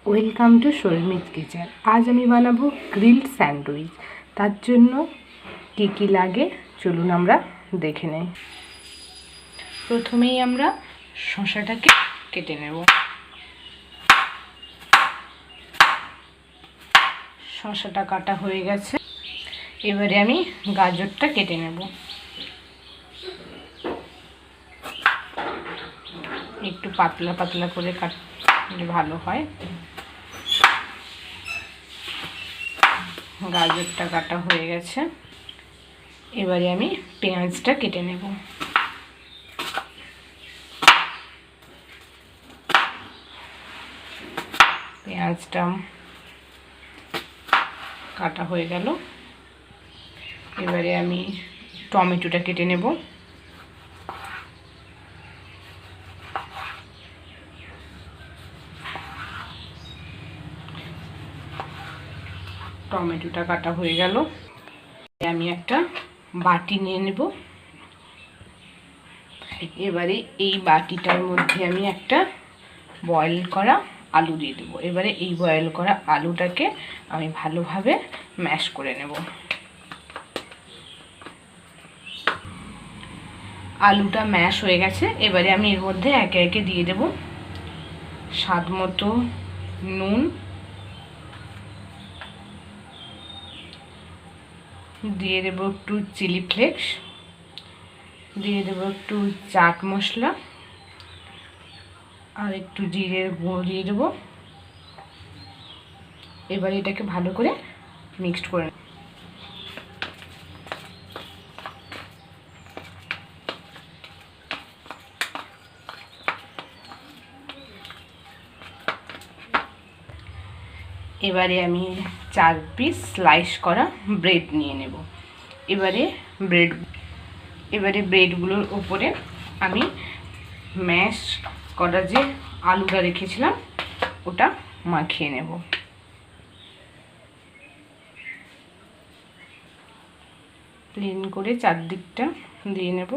Welcome to Sharmi's kitchen. আজ আমি বানাবো গ্রিলড স্যান্ডউইচ। তার জন্য কী কী লাগে চলুন আমরা দেখে নেই। প্রথমেই আমরা শসাটাকে কেটে নেব। শসাটা কাটা হয়ে গেছে, এবারে আমি গাজরটা কেটে নেব। একটু পাতলা পাতলা করে কাটলে ভালো হয়। গাজরটা কাটা হয়ে গেছে, এবারে আমি পেঁয়াজটা কেটে নেব। পেঁয়াজটা কাটা হয়ে গেল, এবারে আমি টমেটোটা কেটে নেব। টমেটোটা কাটা হয়ে গেল, আমি একটা বাটি নিয়ে নেব। এবারে এই বাটিটার মধ্যে আমি একটা বয়েল করা আলু দিয়ে দেবো। এবারে এই বয়েল করা আলুটাকে আমি ভালোভাবে ম্যাশ করে নেব। আলুটা ম্যাশ হয়ে গেছে, এবারে আমি এর মধ্যে একে একে দিয়ে দেব স্বাদ মতো নুন, দিয়ে দেবো একটু চিলি ফ্লেক্স, দিয়ে দেবো একটু চাট মশলা আর একটু জিরের গুঁড়ো দিয়ে দেবো। এবার এটাকে ভালো করে মিক্সড করে নেব। এবারে আমি 4 পিস স্লাইস করা ব্রেড নিয়ে নেব। এবারে ব্রেডগুলোর উপরে আমি ম্যাশ করা যে আলুটা রেখেছিলাম ওটা মাখিয়ে নেব। প্লেন করে চারদিকটা দিয়ে নেব।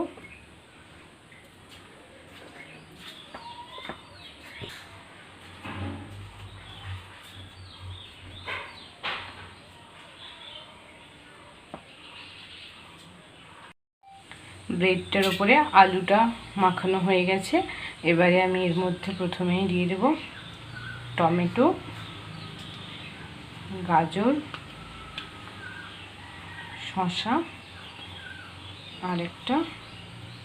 ব্রেডটার উপরে আলুটা মাখানো হয়ে গেছে, এবারে আমি এর মধ্যে প্রথমেই দিয়ে দেব টমেটো, গাজর, শসা আর একটা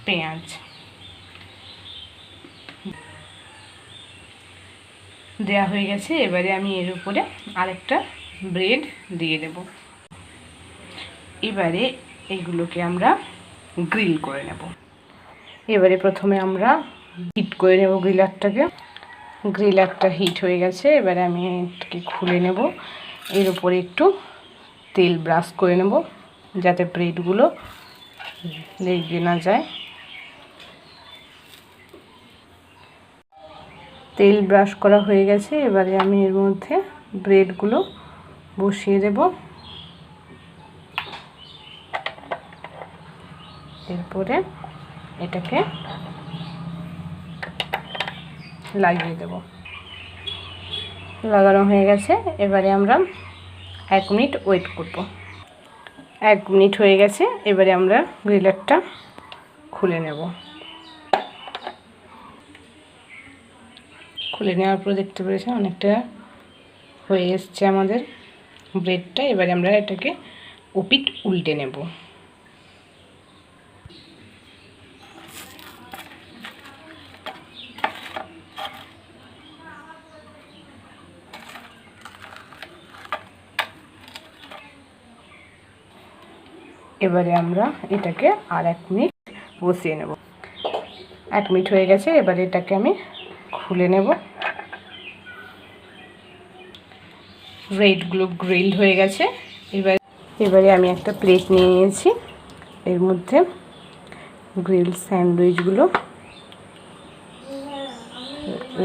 পেঁয়াজ। দেয়া হয়ে গেছে, এবারে আমি এর উপরে আরেকটা ব্রেড দিয়ে দেব। এবারে এগুলোকে আমরা গ্রিল করে নেব। এবারে প্রথমে আমরা হিট করে নেব গ্রিলারটাকে। গ্রিলারটা হিট হয়ে গেছে, এবারে আমি এটাকে খুলে নেব। এর উপরে একটু তেল ব্রাশ করে নেব যাতে ব্রেডগুলো লেগে না যায়। তেল ব্রাশ করা হয়ে গেছে, এবারে আমি এর মধ্যে ব্রেডগুলো বসিয়ে দেব। এরপরে এটাকে লাগিয়ে দেব। লাগানো হয়ে গেছে, এবারে আমরা 1 মিনিট ওয়েট করব। 1 মিনিট হয়ে গেছে, এবারে আমরা গ্রিলারটা খুলে নেব। খুলে নেওয়ার পর দেখতে পেয়েছেন অনেকটা হয়ে এসছে আমাদের ব্রেডটা। এবারে আমরা এটাকে ওপিট উল্টে নেব। এবারে আমরা এটাকে আর 1 মিনিট বসিয়ে নেব। 1 মিনিট হয়ে গেছে, এবারে এটাকে আমি খুলে নেব। ব্রেডগুলো গ্রিলড হয়ে গেছে। এবারে আমি একটা প্লেট নিয়ে নিয়েছি, এর মধ্যে গ্রিল স্যান্ডউইচগুলো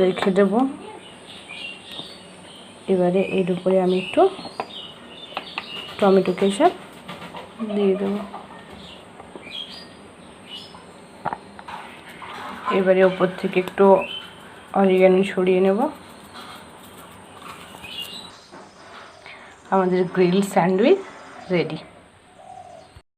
রেখে দেব। এবারে এর উপরে আমি একটু টমেটো কেচাপ দিয়ে দেব। এবারে ওপর থেকে একটু অরিগানো ছড়িয়ে নেব। আমাদের গ্রিল স্যান্ডউইচ রেডি।